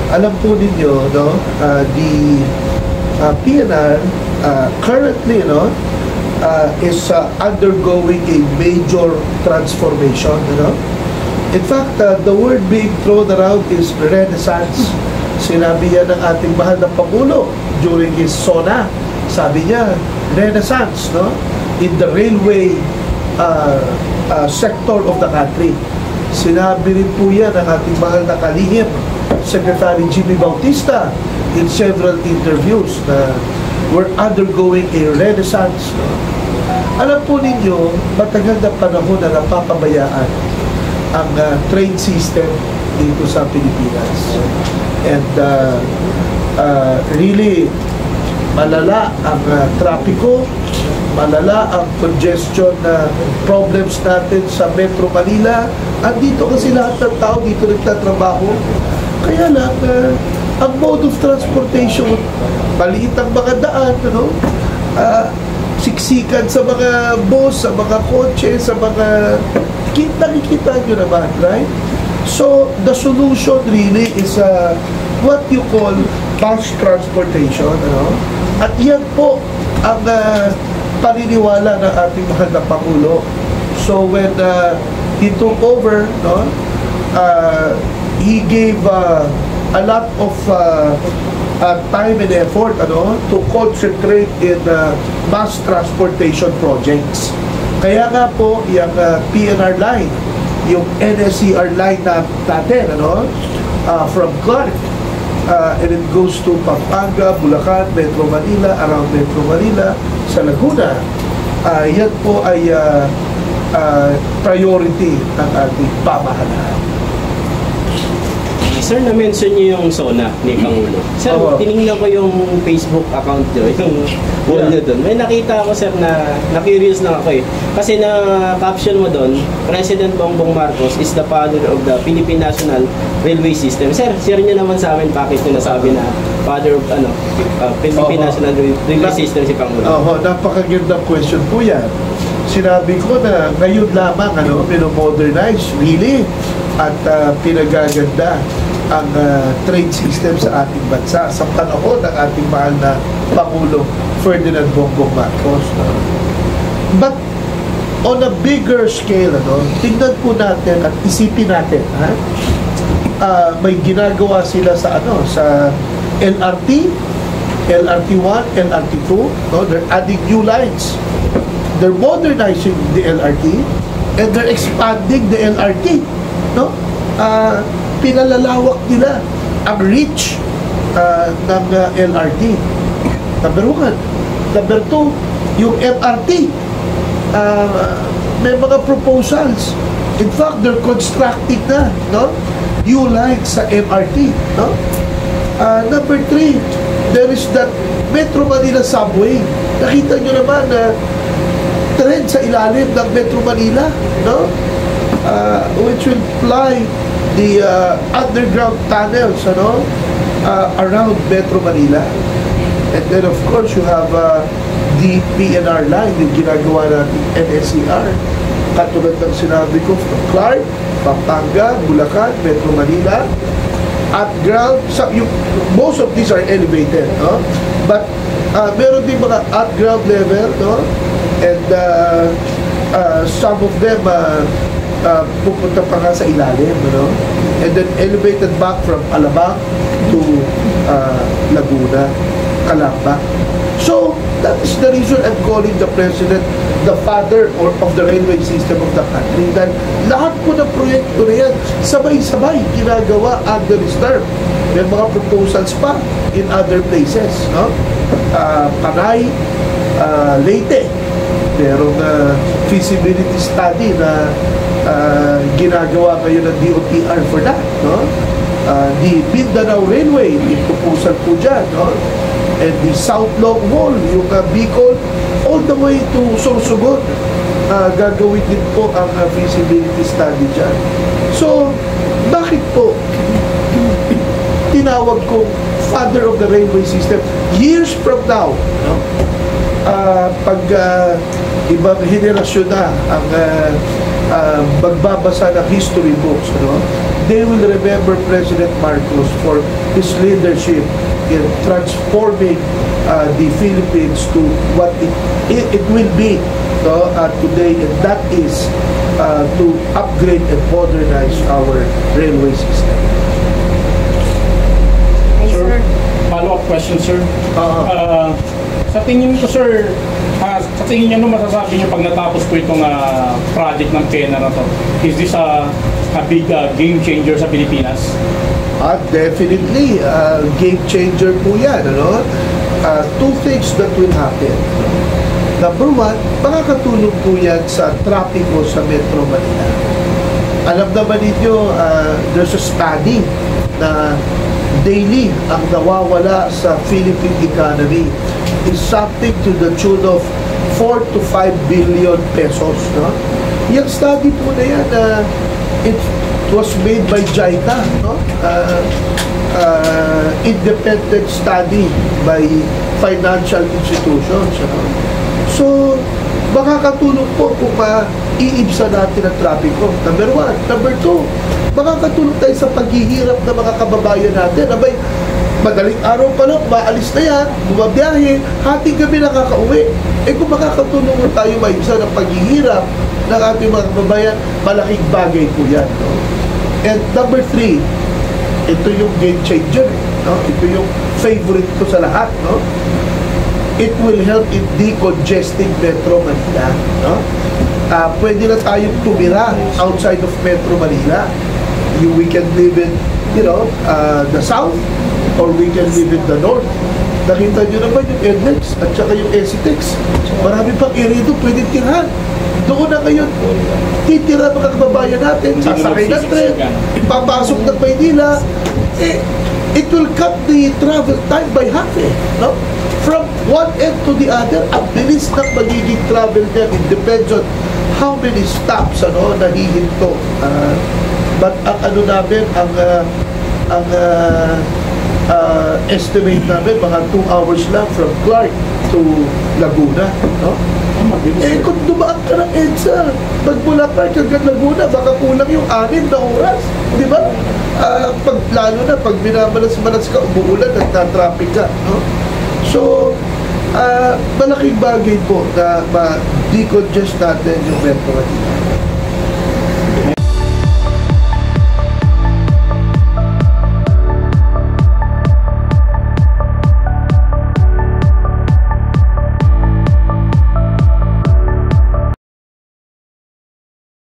alam po ninyo, no, the PNR currently, no, is undergoing a major transformation, you know. In fact, the word being thrown around is renaissance. Sinabi yan ng ating mahal na Pangulo during his SONA. Sabi niya, renaissance, no, in the railway sector of the country. Sinabi rin po yan ng ating mahal na kalihim, Secretary Jimmy Bautista, in several interviews na we're undergoing a renaissance. No? Alam po ninyo, matagal na panahon na napapabayaan ang train system dito sa Pilipinas. And really, malala ang trapiko, malala ang congestion na problems natin sa Metro Manila. Andito kasi lahat ng tao dito nagtatrabaho. Kaya lang, ang mode of transportation, maliit ang mga daan, ano? Siksikan sa mga bus, sa mga kotse, sa mga... Nakikita nyo naman, right? So, the solution really is what you call bus transportation, ano? At yan po ang paniniwala ng ating mahal na Pangulo. So, when he took over, no, he gave a lot of time and effort, ano, to concentrate in mass transportation projects. Kaya nga po, yung PNR line, yung NSCR line natin, ano, from Clark, and it goes to Pampanga, Bulacan, Metro Manila, around Metro Manila, sa Laguna, yan po ay priority ng ating pamahalaan. Sir, na-mention niyo yung SONA ni Pangulo. Sir, tinignan ko yung Facebook account niyo, yung wall niyo doon. May nakita ako, sir, na na-curious lang ako eh. Kasi na-caption mo doon, President Bongbong Marcos is the father of the Philippine National Railway System. Sir, share niyo naman sa amin bakit niyo nasabi na father of Philippine National Railway System si Pangulo. Napakagandang question po yan. Sinabi ko na ngayon lamang, ano, pinomodernize, really, at pinagaganda ang trade system sa ating bansa sa panahon ng ating mahal na Pangulo Ferdinand Bongbong Marcos. But on a bigger scale, ano, tingnan po natin at isipin natin, ha? May ginagawa sila sa sa LRT, LRT1, LRT2, no? They're adding new lines. They're modernizing the LRT and they're expanding the LRT, no? Pinalalawak nila ang reach ng LRT. Number 1. Number 2, yung MRT. May mga proposals. In fact, they're constructing na, no, new lines sa MRT, no? Number 3, there is that Metro Manila subway. Nakita nyo naman na trend sa ilalim ng Metro Manila, no? Which will fly the underground tunnels, ano, around Metro Manila. And then of course you have the PNR line, yung ginagawa natin NSCR. Katulad ng sinabi ko, from Clark, Pampanga, Bulacan, Metro Manila, at ground, most of these are elevated, no? But meron din mga at ground level, no? And some of them pupunta pa nga sa ilalim, no? And then elevated back from Alabang to Laguna, Calamba. So that is the reason I'm calling the President the father of the railway system of the country. Dahil lahat po ng proyekto na yan, sabay-sabay ginagawa under his term. May mga proposals pa in other places, no? Panay, Leyte, merong feasibility study na ginagawa kayo ng DOTR for that, no? The Mindanao Railway, yung proposal po dyan, no? And the South Long Wall, yung Bicol, all the way to Sorsogon, gagawin din po ang feasibility study dyan. So, bakit po tinawag ko father of the railway system? Years from now, no? Pag ibang henerasyon na ang magbabasa ng history books, no? they will remember President Marcos for his leadership in transforming the Philippines to what it will be today, and that is to upgrade and modernize our railway system. Sir, follow-up question, sir. Sa tingin ko, sir, sa tingin niyo, ano masasabi niyo pag natapos po itong project ng PENA na to? Is this a big game changer sa Pilipinas? Definitely, game changer po yan. Ano? Two things that will happen. Number one, makakatulong po yan sa trapiko sa Metro Manila. Alam naman ninyo, there's a study na daily ang nawawala sa Philippine economy is something to the tune of 4 to 5 billion pesos. No? Yung study po na yan, it was made by JICA, no? Independent study by financial institutions. No? So, makakatulong po kung maiibsa natin ang trapiko. Number one. Number two, makakatulong tayo sa paghihirap ng mga kababayan natin. Abay, madaling araw pa lang, maalis na yan, bumabiyahe, hating gabi nakakauwi. Kung makakatulong tayo maibsa ng paghihirap ng ating mga kababayan, malaking bagay po yan. No? And number three, ito yung game changer. No? Ito yung favorite ko sa lahat. No? It will help in decongesting Metro Manila. No? Pwede na tayong tumira outside of Metro Manila. We can live in, the south, or we can live in the north. Nakita nyo naman yung NLEX at saka yung ECTEX. Marami pang area doon pwede tirahan. Doon na ngayon, titira mga kababayan natin, sasakay ng tren, papasok ng Maynila, it will cut the travel time by half, no? From one end to the other, ang bilis ng magiging travel niya. It depends on how many stops nahihinto. But ang namin, ang estimate namin, mga 2 hours lang from Clark to Laguna. No? Kung dumaan ka ng EDSA, magmula Clark hanggang Laguna, baka kulang yung 6 na oras. Di ba? Lalo na, pag binamalas-malas ka, umuulan, nagtatraffic ka. No? So, malaking bagay po na ma-decongest natin yung Metro Manila.